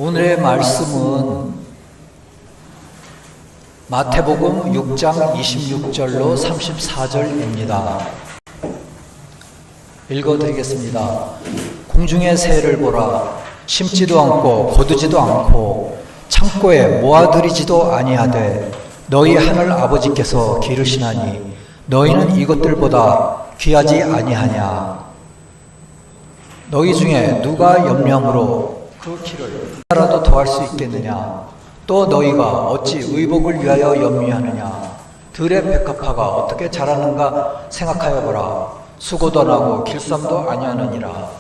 오늘의 말씀은 마태복음 6장 26절로 34절입니다. 읽어드리겠습니다. 공중의 새를 보라. 심지도 않고 거두지도 않고 창고에 모아들이지도 아니하되 너희 하늘 아버지께서 기르시나니 너희는 이것들보다 귀하지 아니하냐. 너희 중에 누가 염려함으로 그 길을 하나라도 더할 수 있겠느냐. 또 너희가 어찌 의복을 위하여 염려하느냐. 들의 백합화가 어떻게 자라는가 생각하여 보라. 수고도 안 하고 길쌈도 아니하느니라.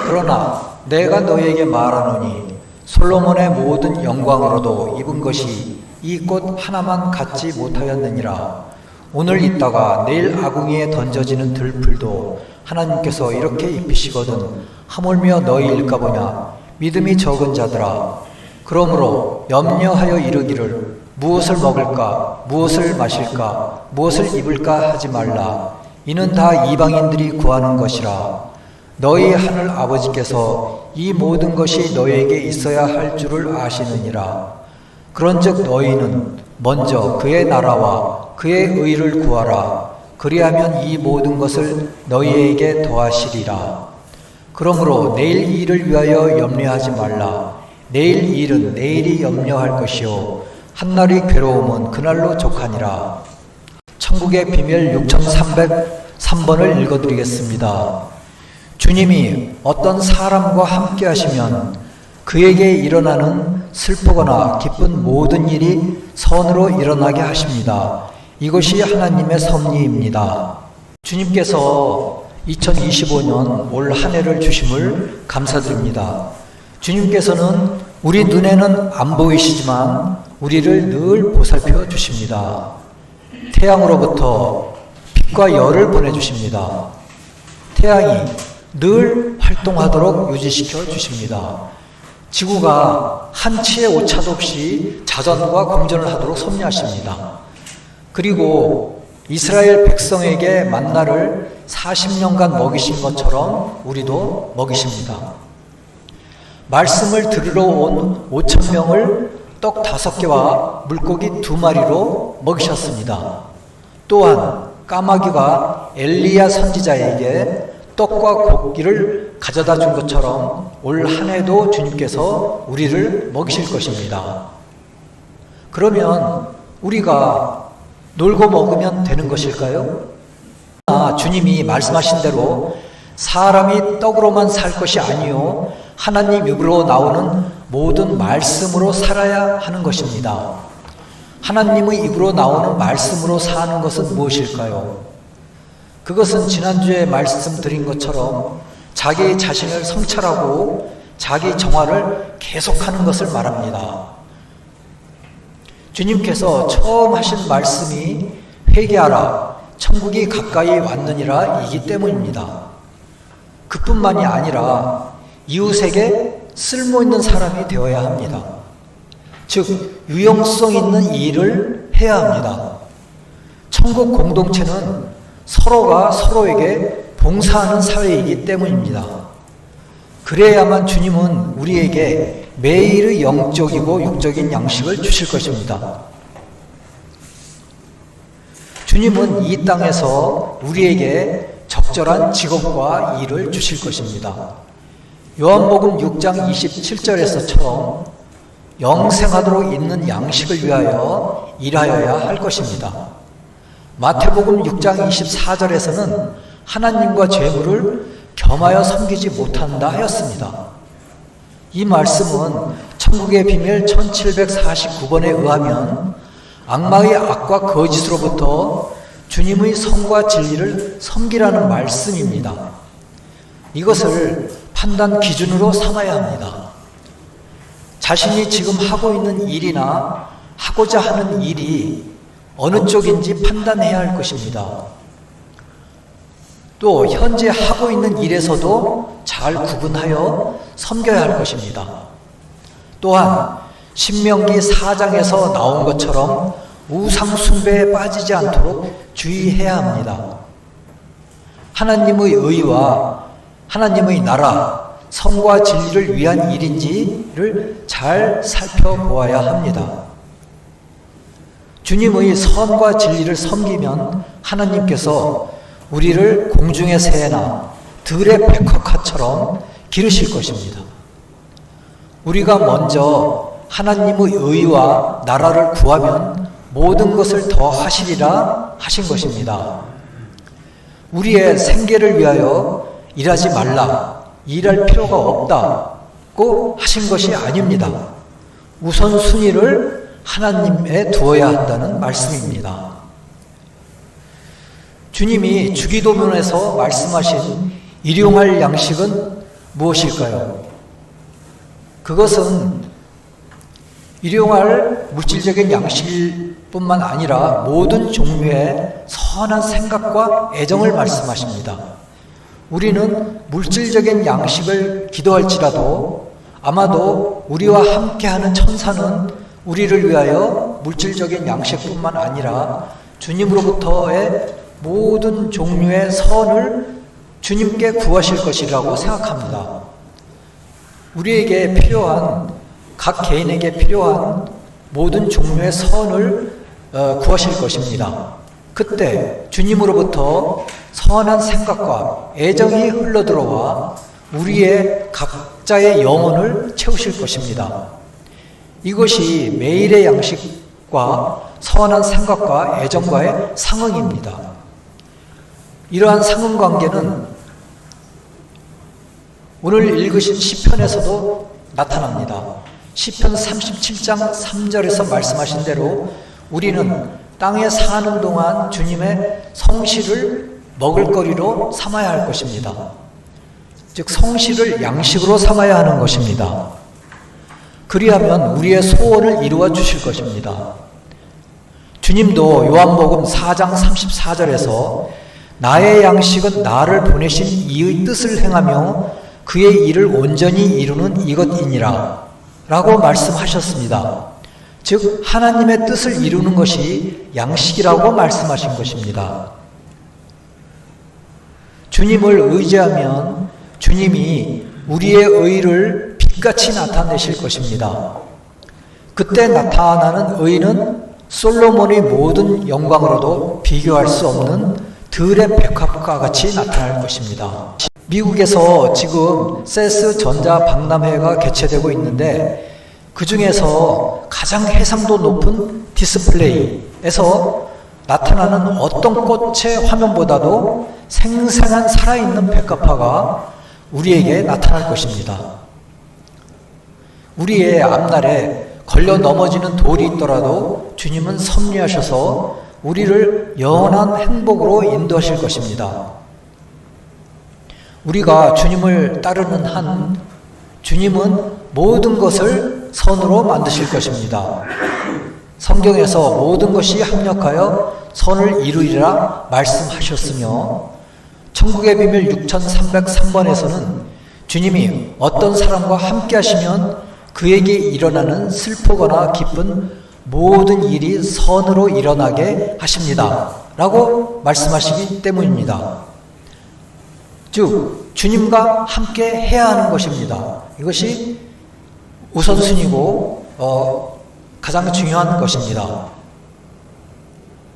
그러나 내가 너희에게 말하노니 솔로몬의 모든 영광으로도 입은 것이 이 꽃 하나만 갖지 못하였느니라. 오늘 있다가 내일 아궁이에 던져지는 들풀도 하나님께서 이렇게 입히시거든 하물며 너희일까 보냐. 믿음이 적은 자들아, 그러므로 염려하여 이르기를 무엇을 먹을까, 무엇을 마실까, 무엇을 입을까 하지 말라. 이는 다 이방인들이 구하는 것이라. 너희 하늘 아버지께서 이 모든 것이 너희에게 있어야 할 줄을 아시느니라. 그런즉 너희는 먼저 그의 나라와 그의 의를 구하라. 그리하면 이 모든 것을 너희에게 더하시리라. 그러므로 내일 일을 위하여 염려하지 말라. 내일 일은 내일이 염려할 것이요 한날의 괴로움은 그날로 족하니라. 천국의 비밀 6303번을 읽어드리겠습니다. 주님이 어떤 사람과 함께 하시면 그에게 일어나는 슬프거나 기쁜 모든 일이 선으로 일어나게 하십니다. 이것이 하나님의 섭리입니다. 주님께서 2025년 올 한 해를 주심을 감사드립니다. 주님께서는 우리 눈에는 안 보이시지만 우리를 늘 보살펴 주십니다. 태양으로부터 빛과 열을 보내주십니다. 태양이 늘 활동하도록 유지시켜 주십니다. 지구가 한치의 오차도 없이 자전과 공전을 하도록 섭리하십니다. 그리고 이스라엘 백성에게 만나를 40년간 먹이신 것처럼 우리도 먹이십니다. 말씀을 들으러 온 5,000명을 떡 5개와 물고기 2마리로 먹이셨습니다. 또한 까마귀가 엘리야 선지자에게 떡과 고기를 가져다 준 것처럼 올 한 해도 주님께서 우리를 먹이실 것입니다. 그러면 우리가 놀고 먹으면 되는 것일까요? 주님이 말씀하신 대로 사람이 떡으로만 살 것이 아니요 하나님 입으로 나오는 모든 말씀으로 살아야 하는 것입니다. 하나님의 입으로 나오는 말씀으로 사는 것은 무엇일까요? 그것은 지난주에 말씀드린 것처럼 자기 자신을 성찰하고 자기 정화를 계속하는 것을 말합니다. 주님께서 처음 하신 말씀이 회개하라, 천국이 가까이 왔느니라 이기 때문입니다. 그뿐만이 아니라 이웃에게 쓸모있는 사람이 되어야 합니다. 즉 유용성 있는 일을 해야 합니다. 천국 공동체는 서로가 서로에게 봉사하는 사회이기 때문입니다. 그래야만 주님은 우리에게 매일의 영적이고 육적인 양식을 주실 것입니다. 주님은 이 땅에서 우리에게 적절한 직업과 일을 주실 것입니다. 요한복음 6장 27절에서처럼 영생하도록 있는 양식을 위하여 일하여야 할 것입니다. 마태복음 6장 24절에서는 하나님과 재물을 겸하여 섬기지 못한다 하였습니다. 이 말씀은 천국의 비밀 1749번에 의하면 악마의 악과 거짓으로부터 주님의 성과 진리를 섬기라는 말씀입니다. 이것을 판단 기준으로 삼아야 합니다. 자신이 지금 하고 있는 일이나 하고자 하는 일이 어느 쪽인지 판단해야 할 것입니다. 또 현재 하고 있는 일에서도 잘 구분하여 섬겨야 할 것입니다. 또한 신명기 4장에서 나온 것처럼 우상 숭배에 빠지지 않도록 주의해야 합니다. 하나님의 의와 하나님의 나라, 선과 진리를 위한 일인지를 잘 살펴보아야 합니다. 주님의 선과 진리를 섬기면 하나님께서 우리를 공중의 새나 들의 백합화처럼 기르실 것입니다. 우리가 먼저 하나님의 의와 나라를 구하면 모든 것을 더 하시리라 하신 것입니다. 우리의 생계를 위하여 일하지 말라, 일할 필요가 없다고 하신 것이 아닙니다. 우선순위를 하나님에 두어야 한다는 말씀입니다. 주님이 주기도문에서 말씀하신 일용할 양식은 무엇일까요? 그것은 일용할 물질적인 양식뿐만 아니라 모든 종류의 선한 생각과 애정을 말씀하십니다. 우리는 물질적인 양식을 기도할지라도 아마도 우리와 함께하는 천사는 우리를 위하여 물질적인 양식뿐만 아니라 주님으로부터의 모든 종류의 선을 주님께 구하실 것이라고 생각합니다. 우리에게 필요한, 각 개인에게 필요한 모든 종류의 선을 구하실 것입니다. 그때 주님으로부터 선한 생각과 애정이 흘러들어와 우리의 각자의 영혼을 채우실 것입니다. 이것이 매일의 양식과 선한 생각과 애정과의 상응입니다. 이러한 상응관계는 오늘 읽으신 시편에서도 나타납니다. 시편 37장 3절에서 말씀하신 대로 우리는 땅에 사는 동안 주님의 성실을 먹을거리로 삼아야 할 것입니다. 즉 성실을 양식으로 삼아야 하는 것입니다. 그리하면 우리의 소원을 이루어 주실 것입니다. 주님도 요한복음 4장 34절에서 나의 양식은 나를 보내신 이의 뜻을 행하며 그의 일을 온전히 이루는 이것이니라 라고 말씀하셨습니다. 즉 하나님의 뜻을 이루는 것이 양식이라고 말씀하신 것입니다. 주님을 의지하면 주님이 우리의 의를 빛같이 나타내실 것입니다. 그때 나타나는 의는 솔로몬의 모든 영광으로도 비교할 수 없는 들의 백합과 같이 나타날 것입니다. 미국에서 지금 세스 전자 박람회가 개최되고 있는데 그 중에서 가장 해상도 높은 디스플레이에서 나타나는 어떤 꽃의 화면보다도 생생한 살아있는 백합화가 우리에게 나타날 것입니다. 우리의 앞날에 걸려 넘어지는 돌이 있더라도 주님은 섭리하셔서 우리를 영원한 행복으로 인도하실 것입니다. 우리가 주님을 따르는 한 주님은 모든 것을 선으로 만드실 것입니다. 성경에서 모든 것이 합력하여 선을 이루리라 말씀하셨으며 천국의 비밀 6303번에서는 주님이 어떤 사람과 함께 하시면 그에게 일어나는 슬프거나 기쁜 모든 일이 선으로 일어나게 하십니다 라고 말씀하시기 때문입니다. 즉 주님과 함께 해야 하는 것입니다. 이것이 우선순위고 가장 중요한 것입니다.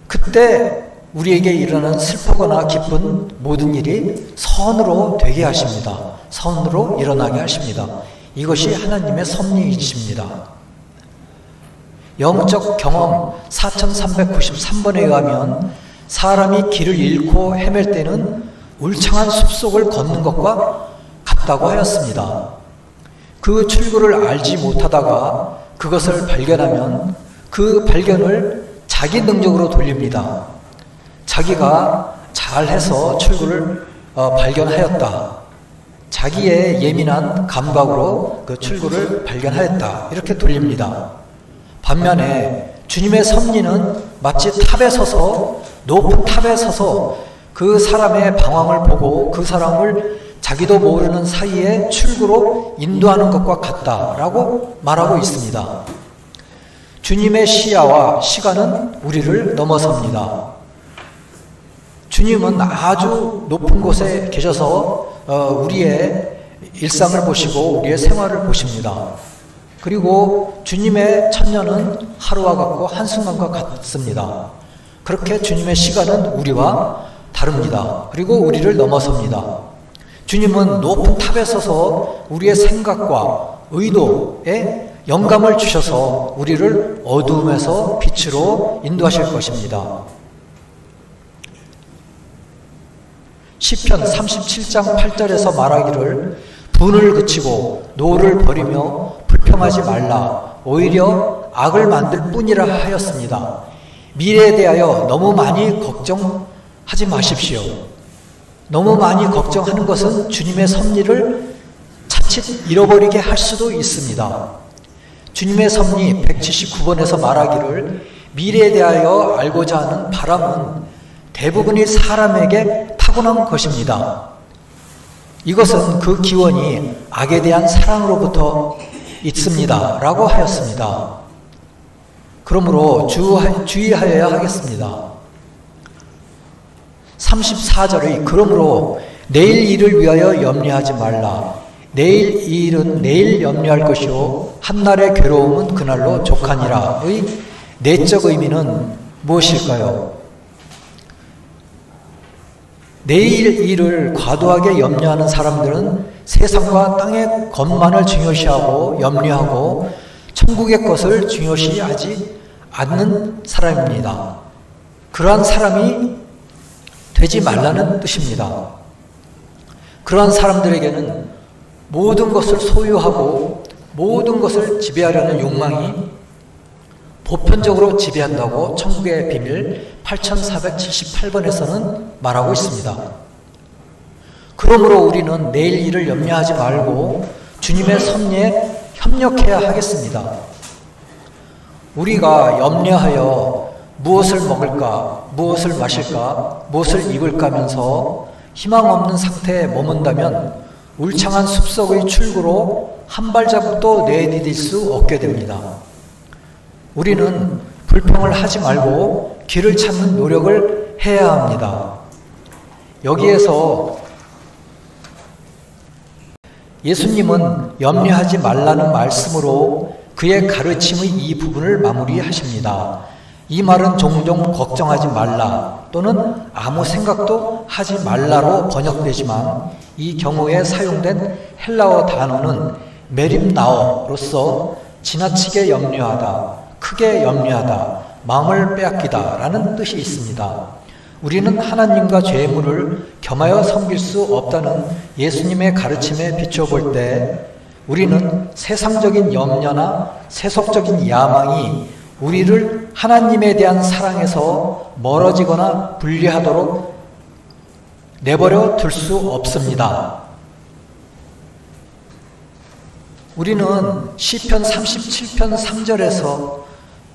그때 우리에게 일어나는 슬프거나 기쁜 모든 일이 선으로 되게 하십니다. 선으로 일어나게 하십니다. 이것이 하나님의 섭리이십니다. 영적 경험 4393번에 의하면 사람이 길을 잃고 헤맬 때는 울창한 숲속을 걷는 것과 같다고 하였습니다. 그 출구를 알지 못하다가 그것을 발견하면 그 발견을 자기 능력으로 돌립니다. 자기가 잘해서 출구를 발견하였다. 자기의 예민한 감각으로 그 출구를 발견하였다. 이렇게 돌립니다. 반면에 주님의 섭리는 마치 탑에 서서 높은 탑에 서서 그 사람의 방황을 보고 그 사람을 자기도 모르는 사이에 출구로 인도하는 것과 같다라고 말하고 있습니다. 주님의 시야와 시간은 우리를 넘어섭니다. 주님은 아주 높은 곳에 계셔서 우리의 일상을 보시고 우리의 생활을 보십니다. 그리고 주님의 천년은 하루와 같고 한순간과 같습니다. 그렇게 주님의 시간은 우리와 다릅니다. 그리고 우리를 넘어섭니다. 주님은 높은 탑에 서서 우리의 생각과 의도에 영감을 주셔서 우리를 어두움에서 빛으로 인도하실 것입니다. 시편 37장 8절에서 말하기를 분을 그치고 노를 버리며 불평하지 말라. 오히려 악을 만들 뿐이라 하였습니다. 미래에 대하여 너무 많이 걱정하지 마십시오. 너무 많이 걱정하는 것은 주님의 섭리를 자칫 잃어버리게 할 수도 있습니다. 주님의 섭리 179번에서 말하기를 미래에 대하여 알고자 하는 바람은 대부분이 사람에게 타고난 것입니다. 이것은 그 기원이 악에 대한 사랑으로부터 있습니다. 라고 하였습니다. 그러므로 주의하여야 하겠습니다. 34절의 그러므로 내일 일을 위하여 염려하지 말라. 내일 일은 내일 염려할 것이요 한날의 괴로움은 그날로 족하니라의 내적 의미는 무엇일까요? 내일 일을 과도하게 염려하는 사람들은 세상과 땅의 것만을 중요시하고 염려하고 천국의 것을 중요시하지 않는 사람입니다. 그러한 사람이 되지 말라는 뜻입니다. 그러한 사람들에게는 모든 것을 소유하고 모든 것을 지배하려는 욕망이 보편적으로 지배한다고 천국의 비밀 8478번에서는 말하고 있습니다. 그러므로 우리는 내일 일을 염려하지 말고 주님의 섭리에 협력해야 하겠습니다. 우리가 염려하여 무엇을 먹을까, 무엇을 마실까, 무엇을 입을까 하면서 희망 없는 상태에 머문다면 울창한 숲속의 출구로 한 발자국도 내디딜 수 없게 됩니다. 우리는 불평을 하지 말고 길을 찾는 노력을 해야 합니다. 여기에서 예수님은 염려하지 말라는 말씀으로 그의 가르침의 이 부분을 마무리하십니다. 이 말은 종종 걱정하지 말라 또는 아무 생각도 하지 말라로 번역되지만 이 경우에 사용된 헬라어 단어는 메림나어로서 지나치게 염려하다, 크게 염려하다, 마음을 빼앗기다 라는 뜻이 있습니다. 우리는 하나님과 죄물을 겸하여 섬길 수 없다는 예수님의 가르침에 비춰볼 때 우리는 세상적인 염려나 세속적인 야망이 우리를 하나님에 대한 사랑에서 멀어지거나 분리하도록 내버려 둘 수 없습니다. 우리는 시편 37편 3절에서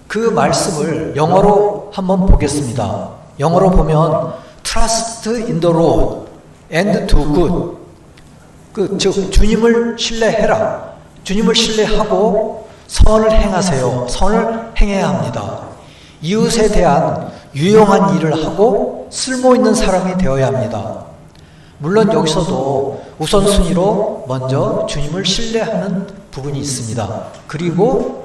그 말씀을 영어로 한번 보겠습니다. 영어로 보면 Trust in the Lord and do good. 즉 주님을 신뢰해라. 주님을 신뢰하고 선을 행하세요. 선을 행해야 합니다. 이웃에 대한 유용한 일을 하고 쓸모있는 사람이 되어야 합니다. 물론 여기서도 우선순위로 먼저 주님을 신뢰하는 부분이 있습니다. 그리고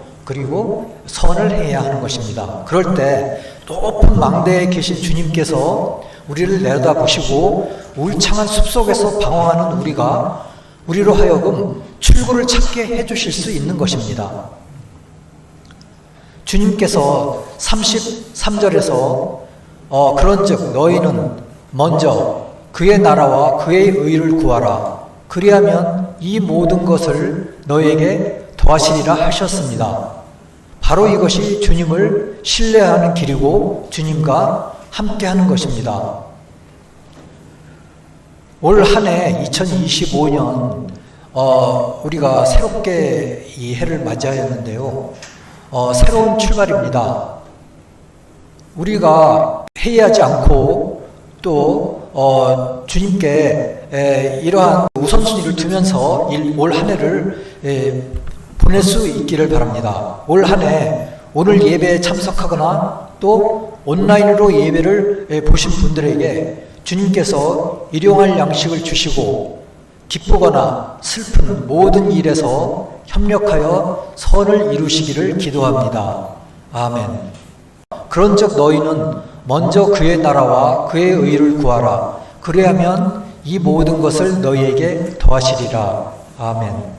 선을 해야 하는 것입니다. 그럴 때 높은 망대에 계신 주님께서 우리를 내려다보시고 울창한 숲속에서 방황하는 우리로 하여금 출구를 찾게 해주실 수 있는 것입니다. 주님께서 33절에서 그런즉 너희는 먼저 그의 나라와 그의 의를 구하라. 그리하면 이 모든 것을 너희에게 더하시리라 하셨습니다. 바로 이것이 주님을 신뢰하는 길이고 주님과 함께하는 것입니다. 올 한 해 2025년 우리가 새롭게 이 해를 맞이하였는데요. 새로운 출발입니다. 우리가 회의하지 않고 또 주님께 이러한 우선순위를 두면서 올 한 해를 보낼 수 있기를 바랍니다. 올 한 해 오늘 예배에 참석하거나 또 온라인으로 예배를 보신 분들에게 주님께서 일용할 양식을 주시고 기쁘거나 슬픈 모든 일에서 협력하여 선을 이루시기를 기도합니다. 아멘. 그런즉 너희는 먼저 그의 나라와 그의 의를 구하라. 그리하면 이 모든 것을 너희에게 더하시리라. 아멘.